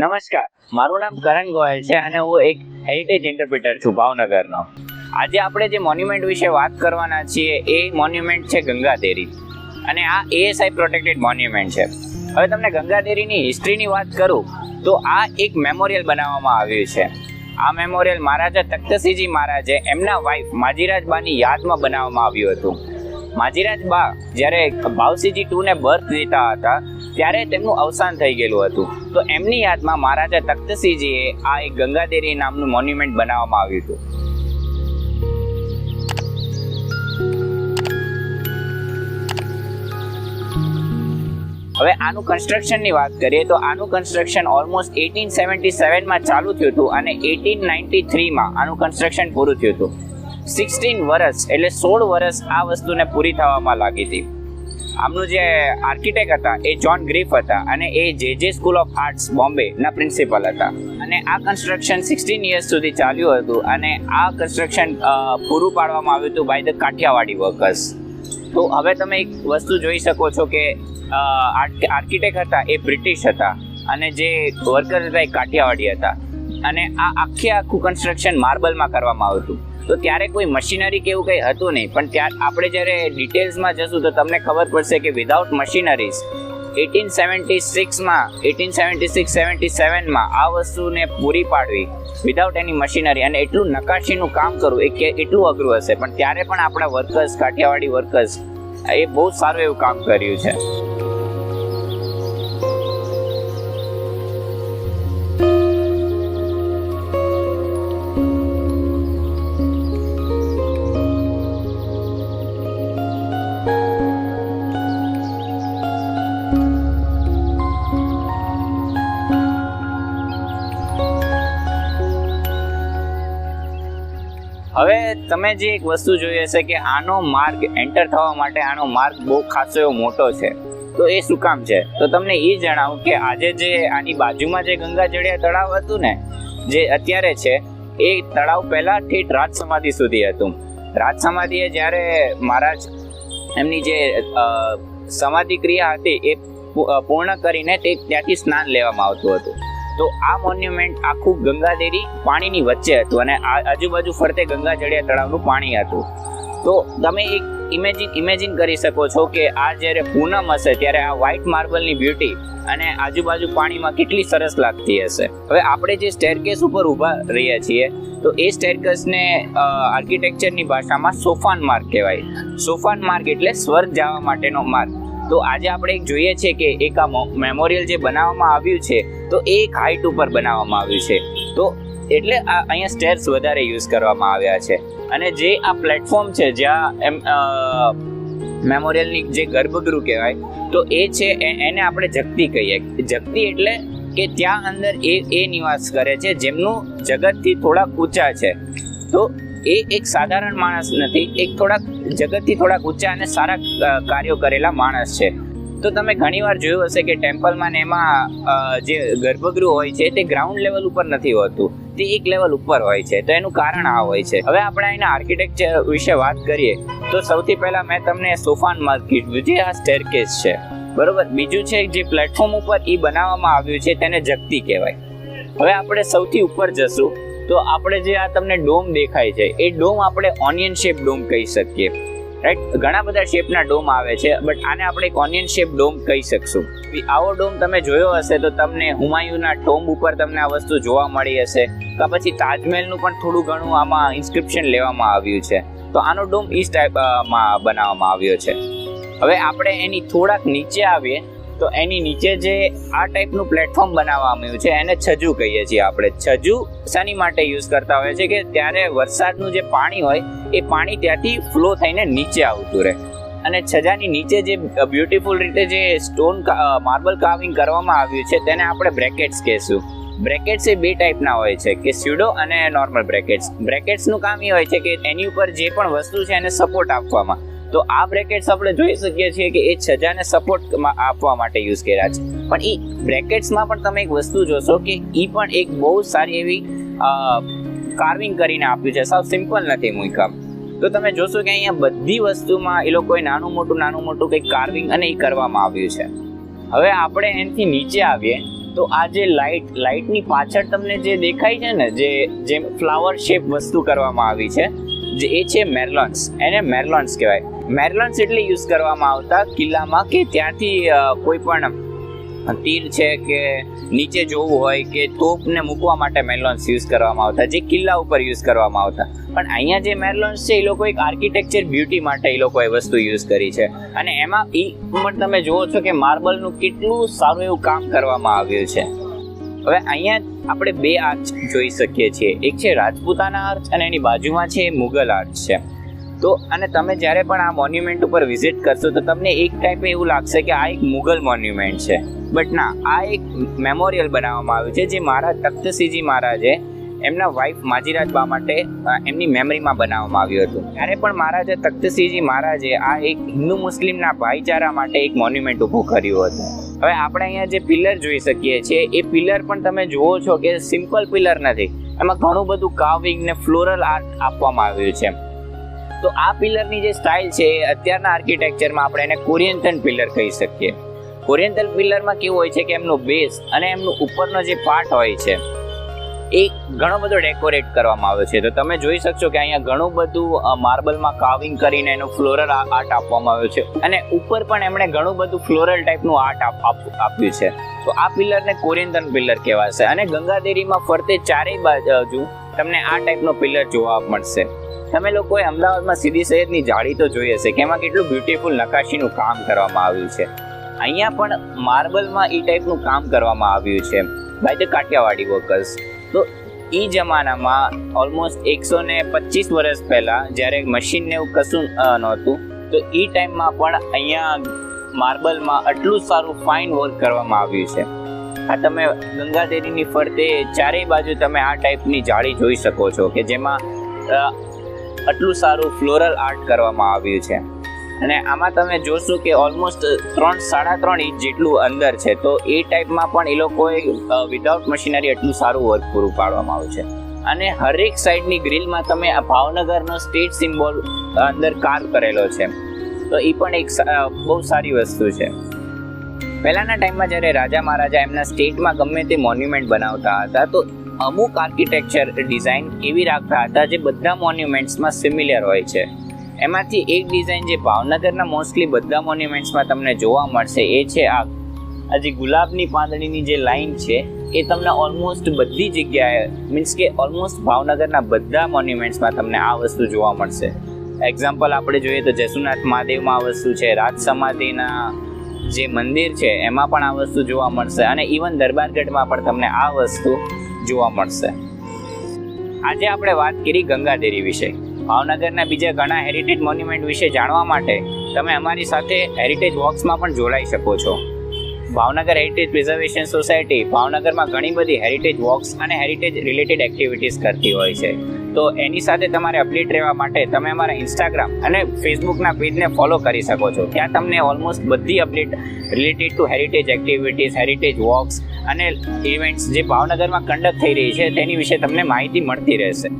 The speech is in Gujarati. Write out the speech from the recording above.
નમસ્કાર, મારું નામ કરણ ગોયલ છે અને હું એક હેરિટેજ ઇન્ટરપ્રિટર છું ભાવનગરનો. આજે આપણે જે મોન્યુમેન્ટ વિશે વાત કરવાના છીએ એ મોન્યુમેન્ટ છે ગંગાદેરી અને આ ASI પ્રોટેક્ટેડ મોન્યુમેન્ટ છે. હવે તમને ગંગાદેરીની હિસ્ટ્રીની વાત કરું તો આ એક મેમોરિયલ બનાવવામાં આવ્યું છે. આ મેમોરિયલ મહારાજા તખ્તસિંહજી મહારાજે એમના વાઇફ માજીરાજબાની યાદમાં બનાવવામાં આવ્યું હતું. માજીરાજબા જ્યારે ભાવસિંહજી 2 ને બર્થ દેતા હતા ત્યારે તેમનું અવસાન થઈ ગયેલું હતું. તો એમની યાદમાં મહારાજા તખ્તસિંહજીએ આ એક ગંગાદેરી નામનું મોન્યુમેન્ટ બનાવવામાં આવ્યું હતું. હવે આનું કન્સ્ટ્રક્શનની વાત કરીએ તો આનું કન્સ્ટ્રક્શન ઓલમોસ્ટ 1877માં ચાલુ થયું હતું અને 1893માં આનું કન્સ્ટ્રક્શન પૂરું થયું હતું. 16 વર્ષ એટલે 16 વર્ષ આ વસ્તુને પૂરી થવામાં લાગી હતી. આમનું જે આર્કિટેક્ટ હતા એ જ્હોન ગ્રીફ હતા અને એ જે સ્કૂલ ઓફ આર્ટ્સ બોમ્બેના પ્રિન્સિપલ હતા અને આ કન્સ્ટ્રક્શન 16 યર્સ સુધી ચાલ્યું હતું અને આ કન્સ્ટ્રક્શન પૂરું પાડવામાં આવ્યું હતું બાય ધ કાઠિયાવાડી વર્કર્સ. તો હવે તમે એક વસ્તુ જોઈ શકો છો કે આર્કિટેક્ટ હતા એ બ્રિટિશ હતા અને જે વર્કર હતા એ કાઠિયાવાડી હતા અને આ આખું કન્સ્ટ્રક્શન માર્બલમાં કરવામાં આવ્યું હતું. તો ત્યારે કોઈ મશીનરી કે એવું કંઈ હતું નહીં, પણ ત્યારે આપણે જ્યારે ડિટેલ્સમાં જશું તો તમને ખબર પડશે કે વિધાઉટ મશીનરીઝ 1876-77માં આ વસ્તુને પૂરી પાડવી વિધાઉટ એની મશીનરી અને એટલું નકાશીનું કામ કરવું એ એટલું અઘરું હશે, પણ ત્યારે પણ આપણા વર્કર્સ, કાઠિયાવાડી વર્કર્સ એ બહુ સારું એવું કામ કર્યું છે. હવે તમે જે એક વસ્તુ જોઈ હશે કે આનો માર્ગ એન્ટર થવા માટે આનો માર્ગ બહુ ખાસો એવો મોટો છે. તો એ શું કામ છે? તો તમને એ જણાવું કે આજે જે આની બાજુમાં જે ગંગાજળિયા તળાવ હતું ને, જે અત્યારે છે, એ તળાવ પહેલા ઠેઠ રાજ સમાધિ સુધી હતું. રાજ સમાધિએ જ્યારે મહારાજ એમની જે સમાધિ ક્રિયા હતી એ પૂર્ણ કરીને તે ત્યાંથી સ્નાન લેવામાં આવતું હતું. તો આ મોન્યુમેન્ટ આખું ગંગાદેરી પાણીની વચ્ચે હતું અને આજુબાજુ ફરતે ગંગાજળિયા તળાવનું પાણી હતું. તો તમે એક ઇમેજિન કરી શકો છો કે આ જ્યારે પૂનમ હશે ત્યારે આ વ્હાઇટ માર્બલની બ્યુટી અને આજુબાજુ પાણીમાં કેટલી સરસ લાગતી હશે. હવે આપણે જે સ્ટેરકેસ ઉપર ઊભા રહ્યા છીએ તો એ સ્ટેરકેસને આર્કિટેક્ચરની ભાષામાં સોપાન માર્ગ કહેવાય. સોપાન માર્ગ એટલે સ્વર્ગ જવા માટેનો માર્ગ. તો આજે આપણે એક જોઈએ છીએ કે એક આ મેમોરિયલ જે બનાવવામાં આવ્યું છે તો એ એક હાઇટ ઉપર બનાવવામાં આવ્યું છે. તો એટલે અહીંયા સ્ટેર્સ વધારે યુઝ કરવામાં આવ્યા છે અને જે આ પ્લેટફોર્મ છે જ્યાં મેમોરિયલની જે ગર્ભગૃહ કહેવાય તો એ છે એને આપણે જગતી કહીએ. જગતી એટલે કે ત્યાં અંદર એ નિવાસ કરે છે જેમનું જગતથી થોડાક ઊંચા છે. તો એ એક સાધારણ માણસ નથી, એક થોડાક જગતથી થોડાક ઊંચા અને સારા કાર્યો કરેલા માણસ છે. તો તમે ઘણીવાર જોયું હશે કે ટેમ્પલમાં ને એમાં જે ગર્ભગૃહ હોય છે તે ગ્રાઉન્ડ લેવલ ઉપર નથી હોતું, તે એક લેવલ ઉપર હોય છે. તો એનું કારણ આ હોય છે. હવે આપણે એના આર્કિટેક્ચર વિશે વાત કરીએ તો સૌથી પહેલા મેં તમને સોપાન માર્ગ કીધું જે આ સ્ટેરકેસ છે, બરોબર. બીજું છે જે પ્લેટફોર્મ ઉપર એ બનાવવામાં આવ્યું છે તેને જગતી કહેવાય. હવે આપણે સૌથી ઉપર જશું તો આપણે જે આ તમને ડોમ દેખાય છે એ ડોમ આપણે ઓનિયન શેપ ડોમ કહી શકીએ, રાઈટ. ઘણા બધા શેપના ડોમ આવે છે બટ આને આપણે એક ઓનિયન શેપ ડોમ કહી શકશું. આવો ડોમ તમે જોયો હશે તો તમને હુમાયુના ટોમ્બ ઉપર તમને આ વસ્તુ જોવા મળી હશે, કે પછી તાજમહેલનું પણ થોડું ઘણું આમાં ઇન્સ્ક્રિપ્શન લેવામાં આવ્યું છે. તો આનો ડોમ ઈ ટાઈપમાં બનાવવામાં આવ્યો છે. હવે આપણે એની થોડાક નીચે આવીએ તો એની નીચે જે આ ટાઈપનું પ્લેટફોર્મ બનાવવામાં આવ્યું છે એને છજુ કહીએ છીએ આપણે. છજુ શાની માટે યુઝ કરતા હોય છે કે ત્યારે વરસાદનું જે પાણી હોય એ પાણી ત્યાંથી ફ્લો થઈને નીચે આવતું રહે. અને છજાની નીચે જે બ્યુટીફુલ રીતે જે સ્ટોન માર્બલ કાર્વિંગ કરવામાં આવ્યું છે તેને આપણે બ્રેકેટ્સ કહેશું. બ્રેકેટ્સ એ બે ટાઈપના હોય છે કે સ્યુડો અને નોર્મલ બ્રેકેટ્સ. બ્રેકેટ્સનું કામ એ હોય છે કે એની ઉપર જે પણ વસ્તુ છે એને સપોર્ટ આપવામાં. તો આ બ્રેકેટ્સ આપણે જોઈ શકીએ છીએ કે એ છજાને સપોર્ટ આપવા માટે યુઝ કર્યા છે. પણ એ બ્રેકેટ્સમાં પણ તમે એક વસ્તુ જોશો કે એ પણ એક બહુ સારી એવી કાર્વિંગ કરીને આપ્યું છે, સાવ સિમ્પલ નથી મૂક્યું. તો તમે જોશો કે અહીંયા બધી વસ્તુમાં એ લોકોએ નાનું મોટું કંઈક કાર્વિંગ અને એ કરવામાં આવ્યું છે. હવે આપણે એનાથી નીચે આવીએ તો આ જે લાઇટની પાછળ તમને જે દેખાય છે ને, જે ફ્લાવર શેપ વસ્તુ કરવામાં આવી છે, જે એ છે મેર્લોન્સ. એને મેર્લોન્સ કહેવાય. મેર્લોન્સ એટલે યુઝ કરવામાં આવતા કિલ્લામાં કે ત્યાંથી કોઈ પણ તીર છે કે નીચે જોવું હોય કે તોપને મૂકવા માટે મેર્લોન્સ યુઝ કરવામાં આવતા, જે કિલ્લા ઉપર યુઝ કરવામાં આવતા. પણ અહીંયા જે મેર્લોન્સ છે એ લોકો એક આર્કિટેક્ચર બ્યુટી માટે એ લોકોએ વસ્તુ યુઝ કરી છે. અને એમાં એ પણ તમે જુઓ છો કે માર્બલનું કેટલું સારું એવું કામ કરવામાં આવ્યું છે. હવે અહીંયા આપણે બે આર્ચ જોઈ શકીએ છીએ. એક છે રાજપૂતાના આર્ચ અને એની બાજુમાં છે મુગલ આર્ચ છે. તો અને તમે જ્યારે પણ આ મોન્યુમેન્ટ ઉપર વિઝિટ કરશો તો તમને એક ટાઈપે એવું લાગશે કે આ એક મુગલ મોન્યુમેન્ટ છે. બટ ના, આ એક મેમોરિયલ બનાવવામાં આવ્યું છે જે મહારાજ તખ્તસિંહજી મહારાજે એમના વાઇફ માજીરાજ બા માટે એમની મેમરીમાં બનાવવામાં આવ્યું હતું. ત્યારે પણ મહારાજે તખ્તસિંહજી મહારાજે આ એક હિન્દુ મુસ્લિમના ભાઈચારા માટે એક મોન્યુમેન્ટ ઊભું કર્યું હતું. હવે આપણે અહીંયા જે પિલર જોઈ શકીએ છીએ એ પિલર પણ તમે જુઓ છો કે સિમ્પલ પિલર નથી, એમાં ઘણું બધું કાર્વિંગ ને ફ્લોરલ આર્ટ આપવામાં આવ્યું છે. તો આ પિલરની જે સ્ટાઇલ છે એ અત્યારના આર્કિટેક્ચરમાં આપણે એને કોરિયન્ટલ પિલર કહી શકીએ. કોરિયન્ટલ પિલરમાં કેવું હોય છે કે એમનો બેઝ અને એમનો ઉપરનો જે પાર્ટ હોય છે એ ઘણો બધો ડેકોરેટ કરવામાં આવ્યો છે. તો તમે જોઈ શકશો કે અહીંયા ઘણું બધું માર્બલમાં કાર્વિંગ કરીને એનું ફ્લોરલ આર્ટ આપવામાં આવ્યું છે અને ઉપર પણ એમણે ઘણું બધું ફ્લોરલ ટાઈપનું આર્ટ આપ્યું છે. તો આ પિલરને કોરિયન્ટલ પિલર કહેવાશે. અને ગંગાદેરીમાં ફરતે ચારેય બાજુ તમને આ ટાઈપનો પિલર જોવા મળશે. તમે લોકોએ અમદાવાદમાં સીદી સૈયદની જાળી તો જોઈ હશે કે એમાં કેટલું બ્યુટીફુલ નકાશીનું કામ કરવામાં આવ્યું છે. અહીંયા પણ માર્બલમાં એ ટાઈપનું કામ કરવામાં આવ્યું છે બાય ધ કાઠિયાવાડી વર્કર્સ. તો એ જમાનામાં ઓલમોસ્ટ 125 વર્ષ પહેલાં જ્યારે મશીનને એવું કશું નહોતું, તો એ ટાઈમમાં પણ અહીંયા માર્બલમાં આટલું સારું ફાઇન વર્ક કરવામાં આવ્યું છે. આ તમે ગંગાદેરીની ફરતે ચારેય બાજુ તમે આ ટાઈપની જાળી જોઈ શકો છો કે જેમાં આટલું સારું ફ્લોરલ આર્ટ કરવામાં આવ્યું છે. અને આમાં તમે જોશો કે ઓલમોસ્ટ 3-3.5 ઇંચ જેટલું અંદર છે. તો એ ટાઈપમાં પણ એ લોકોએ વિધાઉટ મશીનરી એટલું સારું વર્ક પૂરું પાડવામાં આવ્યું છે. અને હરેક સાઈડની ગ્રીલમાં તમે આ ભાવનગરનો સ્ટેટ સિમ્બોલ અંદર કાર્વ કરેલો છે. તો એ પણ એક બહુ સારી વસ્તુ છે. પહેલાંના ટાઈમમાં જ્યારે રાજા મહારાજા એમના સ્ટેટમાં ગમે તે મોન્યુમેન્ટ બનાવતા હતા તો અમુક આર્કિટેક્ચર ડિઝાઇન એવી રાખતા હતા જે બધા મોન્યુમેન્ટ્સમાં સિમિલર હોય છે. એમાંથી એક ડિઝાઇન જે ભાવનગરના મોસ્ટલી બધા મોન્યુમેન્ટ્સમાં તમને જોવા મળશે એ છે આ જે ગુલાબની પાંદડીની જે લાઈન છે એ તમને ઓલમોસ્ટ બધી જગ્યાએ મીન્સ કે ઓલમોસ્ટ ભાવનગરના બધા મોન્યુમેન્ટ્સમાં તમને આ વસ્તુ જોવા મળશે. એક્ઝામ્પલ આપણે જોઈએ તો જસુનાથ મહાદેવમાં આ વસ્તુ છે, રાજ સમાધિના જે મંદિર છે એમાં પણ આ વસ્તુ જોવા મળશે અને ઇવન દરબારગઢમાં પણ તમને આ વસ્તુ જોવા મળશે. આજે આપણે વાત કરી ગંગાદેરી વિશે. ભાવનગરના બીજા ઘણા હેરિટેજ મોન્યુમેન્ટ વિશે જાણવા માટે તમે અમારી સાથે હેરિટેજ વોક્સમાં પણ જોડાઈ શકો છો. ભાવનગર હેરિટેજ પ્રિઝર્વેશન સોસાયટી ભાવનગરમાં ઘણી બધી હેરિટેજ વોક્સ અને હેરિટેજ રિલેટેડ એક્ટિવિટીઝ કરતી હોય છે. તો એની સાથે તમારે અપડેટ રહેવા માટે તમે અમારા ઇન્સ્ટાગ્રામ અને ફેસબુકના પેજને ફોલો કરી શકો છો. ત્યાં તમને ઓલમોસ્ટ બધી update related to heritage activities, heritage walks અને ઇવેન્ટ્સ જે ભાવનગરમાં કન્ડક્ટ થઈ રહી છે તેની વિશે તમને માહિતી મળતી રહેશે.